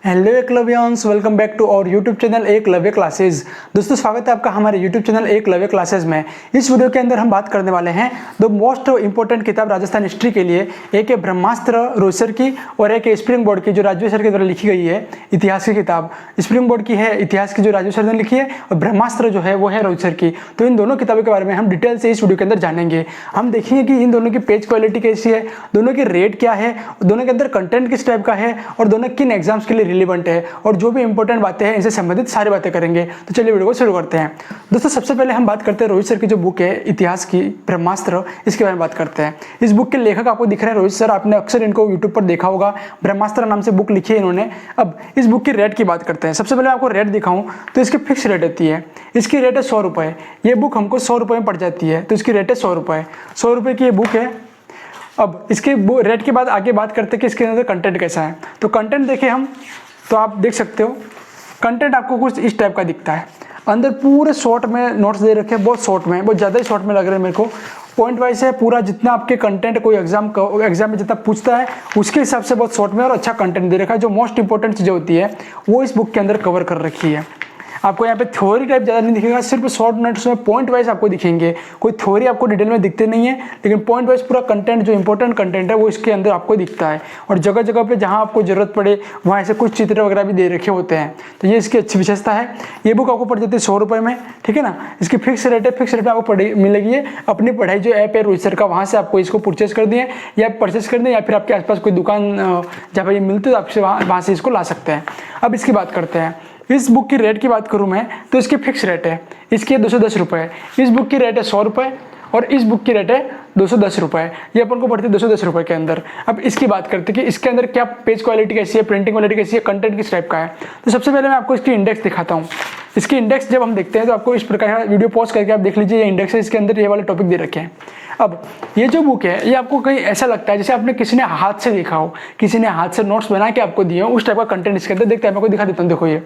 Hello एकलव्यांस, welcome back to our YouTube channel Eklavya classes. दोस्तों, स्वागत है आपका हमारे यूट्यूब चैनल एकलव्य क्लासेस में। इस वीडियो के अंदर हम बात करने वाले हैं दो मोस्ट इंपॉर्टेंट किताब राजस्थान हिस्ट्री के लिए। एक है ब्रह्मास्त्र रोहित सर की और एक है स्प्रिंग बोर्ड की जो राजू सर के द्वारा लिखी गई है इतिहास की किताब। स्प्रिंग बोर्ड की है इतिहास की जो राजू सर ने लिखी है और ब्रह्मास्त्र जो है वो है रोहित सर की। तो इन दोनों किताबों के बारे में हम डिटेल से इस वीडियो के अंदर जानेंगे। हम देखेंगे कि इन दोनों की पेज क्वालिटी कैसी है, दोनों की रेट क्या है, दोनों के अंदर कंटेंट किस टाइप का है और दोनों किन एग्जाम्स के लिए रिलेवेंट है और जो भी इंपॉर्टेंट बातें हैं इनसे संबंधित सारी बातें करेंगे। तो चलिए वीडियो को शुरू करते हैं। दोस्तों, सबसे पहले हम बात करते हैं रोहित सर की जो बुक है इतिहास की ब्रह्मास्त्र, इसके बारे में बात करते हैं। इस बुक के लेखक आपको दिख रहे हैं रोहित सर। आपने अक्सर इनको यूट्यूब पर देखा होगा, ब्रह्मास्त्र नाम से बुक लिखी है इन्होंने। अब इस बुक की रेट की बात करते हैं। सबसे पहले आपको रेट दिखाऊं तो इसकी फिक्स रेट होती है। इसकी रेट है 100 रुपये। ये बुक हमको 100 रुपये में पड़ जाती है, तो इसकी रेट है 100 रुपये। 100 रुपये की ये बुक है। अब इसके रेट के बाद आगे बात करते हैं कि इसके अंदर कंटेंट कैसा है। तो कंटेंट देखें हम, तो आप देख सकते हो कंटेंट आपको कुछ इस टाइप का दिखता है। अंदर पूरे शॉर्ट में नोट्स दे रखे हैं, बहुत शॉर्ट में, बहुत ज़्यादा ही शॉर्ट में लग रहे हैं मेरे को। पॉइंट वाइज है पूरा, जितना आपके कंटेंट कोई एग्जाम में जितना पूछता है उसके हिसाब से बहुत शॉर्ट में और अच्छा कंटेंट दे रखा है। जो मोस्ट इंपॉर्टेंट चीज़ें होती है वो इस बुक के अंदर कवर कर रखी है। आपको यहाँ पे थ्योरी टाइप ज़्यादा नहीं दिखेगा, सिर्फ शॉर्ट नोट्स में पॉइंट वाइज आपको दिखेंगे। कोई थ्योरी आपको डिटेल में दिखते नहीं है, लेकिन पॉइंट वाइज पूरा कंटेंट जो इंपॉर्टेंट कंटेंट है वो इसके अंदर आपको दिखता है। और जगह जगह पे जहाँ आपको जरूरत पड़े वहाँ ऐसे कुछ चित्र वगैरह भी दे रखे होते हैं। तो ये इसकी अच्छी विशेषता है। ये बुक आपको पड़ जाती है 100 रुपये में, ठीक है ना। इसकी फिक्स रेट है, फिक्स रेट में आपको मिलेगी। अपनी पढ़ाई जो ऐप है रोहित सर का, वहाँ से आपको इसको परचेज कर दिए या परचेज कर दें, या फिर आपके आसपास कोई दुकान जहाँ पर ये मिलती है तो आपसे वहाँ से इसको ला सकते हैं। अब इसकी बात करते हैं। इस बुक की रेट की बात करूं मैं तो इसकी फिक्स रेट है, इसकी 210 रुपये। इस बुक की रेट है 100 रुपये और इस बुक की रेट है 210 रुपये। ये अपन को पड़ती है 210 रुपये के अंदर। अब इसकी बात करते हैं कि इसके अंदर क्या पेज क्वालिटी कैसी है, प्रिंटिंग क्वालिटी कैसी है, कंटेंट किस टाइप का है। तो सबसे पहले मैं आपको इसकी इंडेक्स दिखाता हूँ। इसकी इंडेक्स जब हम देखते हैं तो आपको इस प्रकार वीडियो पॉज करके आप देख लीजिए, ये इंडेक्स है, इसके अंदर ये वाले टॉपिक दे रखे हैं। अब ये जो बुक है ये आपको कहीं ऐसा लगता है जैसे आपने किसी ने हाथ से देखा हो, किसी ने हाथ से नोट्स बना के आपको दिए हो, उस टाइप का कंटेंट इसके अंदर देखते हैं। मैं आपको दिखा देता हूँ, देखो ये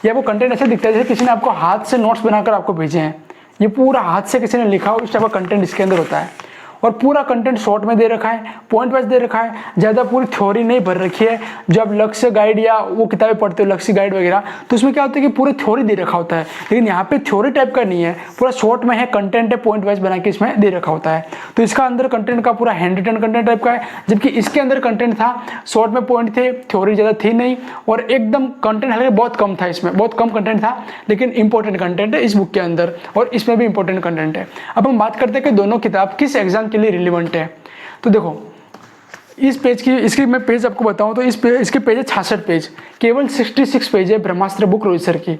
आपको कंटेंट ऐसा दिखता है जैसे किसी ने आपको हाथ से नोट्स बनाकर आपको भेजे हैं। ये पूरा हाथ से किसी ने लिखा हो, इस टाइप का कंटेंट इसके अंदर होता है। और पूरा कंटेंट शॉर्ट में दे रखा है, पॉइंट वाइज दे रखा है, ज़्यादा पूरी थ्योरी नहीं भर रखी है। जब लक्ष्य गाइड या वो किताबें पढ़ते हो लक्ष्य गाइड वगैरह, तो उसमें क्या होता है कि पूरी थ्योरी दे रखा होता है, लेकिन यहाँ पे थ्योरी टाइप का नहीं है, पूरा शॉर्ट में है, कंटेंट है, पॉइंट वाइज बना के इसमें दे रखा होता है। तो इसका अंदर कंटेंट का पूरा हैंड रिटन कंटेंट टाइप का है, जबकि इसके अंदर कंटेंट था, शॉर्ट में पॉइंट थे, थ्योरी ज़्यादा थी नहीं, और एकदम कंटेंट हालांकि बहुत कम था, इसमें बहुत कम कंटेंट था, लेकिन इंपॉर्टेंट कंटेंट है इस बुक के अंदर और इसमें भी इंपॉर्टेंट कंटेंट है। अब हम बात करते हैं कि दोनों किताब किस एग्जाम के लिए रिलेवेंट है। तो देखो इस पेज की, इसकी मैं पेज आपको बताऊं तो इसके पेज है 66 पेज, केवल 66 पेज है ब्रह्मास्त्र बुक रोहित सर की।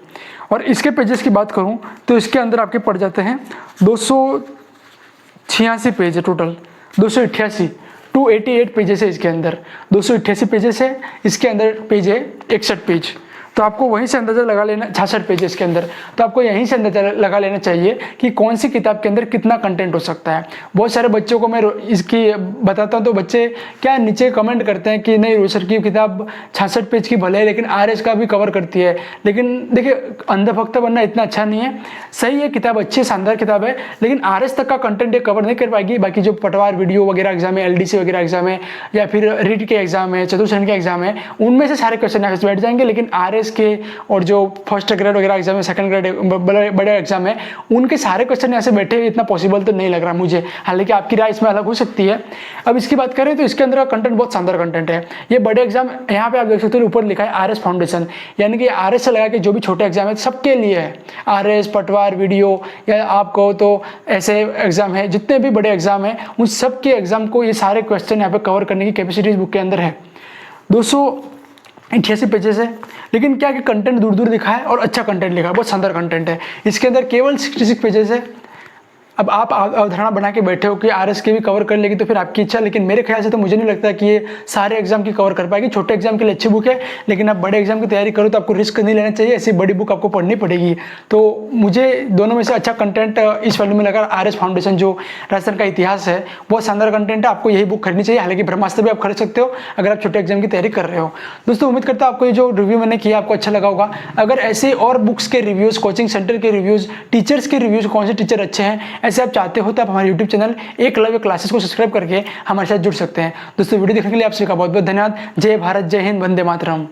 और इसके पेजेस की बात करूं तो इसके अंदर आपके पड़ जाते हैं 286 पेज है टोटल, 288 पेजेस है इसके अंदर, 288 पेजेस है इसके अंदर, पेज है 61 पेज। तो आपको वहीं से अंदाजा लगा लेना, 66 पेजेस के अंदर, तो आपको यहीं से अंदाजा लगा लेना चाहिए कि कौन सी किताब के अंदर कितना कंटेंट हो सकता है। बहुत सारे बच्चों को मैं इसकी बताता हूँ तो बच्चे क्या नीचे कमेंट करते हैं कि नहीं रोहित सर की किताब 66 पेज की भले है लेकिन आरएस का भी कवर करती है। लेकिन देखिए, अंधभक्त बनना इतना अच्छा नहीं है। सही है, किताब अच्छी शानदार किताब है, लेकिन आरएस तक का कंटेंट ये कवर नहीं कर पाएगी। बाकी जो पटवार वीडियो वगैरह एग्जाम है, एलडीसी वगैरह एग्जाम है, या फिर रीट के एग्जाम है, चतुर्थ के एग्जाम है, उनमें से सारे क्वेश्चन यहाँ से बैठ जाएंगे। लेकिन आरएस के और जो फर्स्ट ग्रेड वगैरह एग्जाम है, सेकंड ग्रेड बड़े एग्जाम है, उनके सारे क्वेश्चन यहाँ से बैठे इतना पॉसिबल तो नहीं लग रहा मुझे। हालांकि आपकी राय इसमें अलग हो सकती है। अब इसकी बात करें तो इसके अंदर का कंटेंट बहुत शानदार कंटेंट है। ये बड़े एग्जाम, यहाँ पे आप देख सकते हो ऊपर लिखा है आरएस फाउंडेशन, यानी कि आरएस से लगा के जो भी छोटे एग्जाम है सबके लिए है। आरएस, पटवार, वीडियो, या आप कहो तो ऐसे एग्जाम है, जितने भी बड़े एग्जाम है उन सबके एग्जाम को ये सारे क्वेश्चन यहाँ पे कवर करने की कैपेसिटी इस बुक के अंदर है। 288 पेजेस है, लेकिन क्या कि कंटेंट दूर दूर लिखा है और अच्छा कंटेंट लिखा है, बहुत शानदार कंटेंट है। इसके अंदर केवल 66 पेजेस है। अब आप अवधारणा बना के बैठे हो कि आरएस के भी कवर कर लेगी तो फिर आपकी इच्छा, लेकिन मेरे ख्याल से तो मुझे नहीं लगता कि ये सारे एग्जाम की कवर कर पाएगी। छोटे एग्जाम के लिए अच्छी बुक है, लेकिन आप बड़े एग्जाम की तैयारी करो तो आपको रिस्क नहीं लेना चाहिए, ऐसी बड़ी बुक आपको पढ़नी पड़ेगी। तो मुझे दोनों में से अच्छा कंटेंट इस वैल्यू में लगा आरएस फाउंडेशन, जो राजस्थान का इतिहास है, बहुत शानदार कंटेंट है, आपको यही बुक खरीदनी चाहिए। हालांकि ब्रह्मास्त्र भी आप खरीद सकते हो अगर आप छोटे एग्जाम की तैयारी कर रहे हो। दोस्तों, उम्मीद करता हूँ आपको ये जो रिव्यू मैंने किया आपको अच्छा लगा होगा। अगर ऐसे और बुक्स के रिव्यूज़, कोचिंग सेंटर के रिव्यूज़, टीचर्स के रिव्यूज़, कौन से टीचर अच्छे हैं, ऐसे आप चाहते हो तो आप हमारे यूट्यूब चैनल एकलव्य क्लासेस को सब्सक्राइब करके हमारे साथ जुड़ सकते हैं। दोस्तों, वीडियो देखने के लिए आप सभी का बहुत बहुत धन्यवाद। जय भारत, जय हिंद, वंदे मातरम।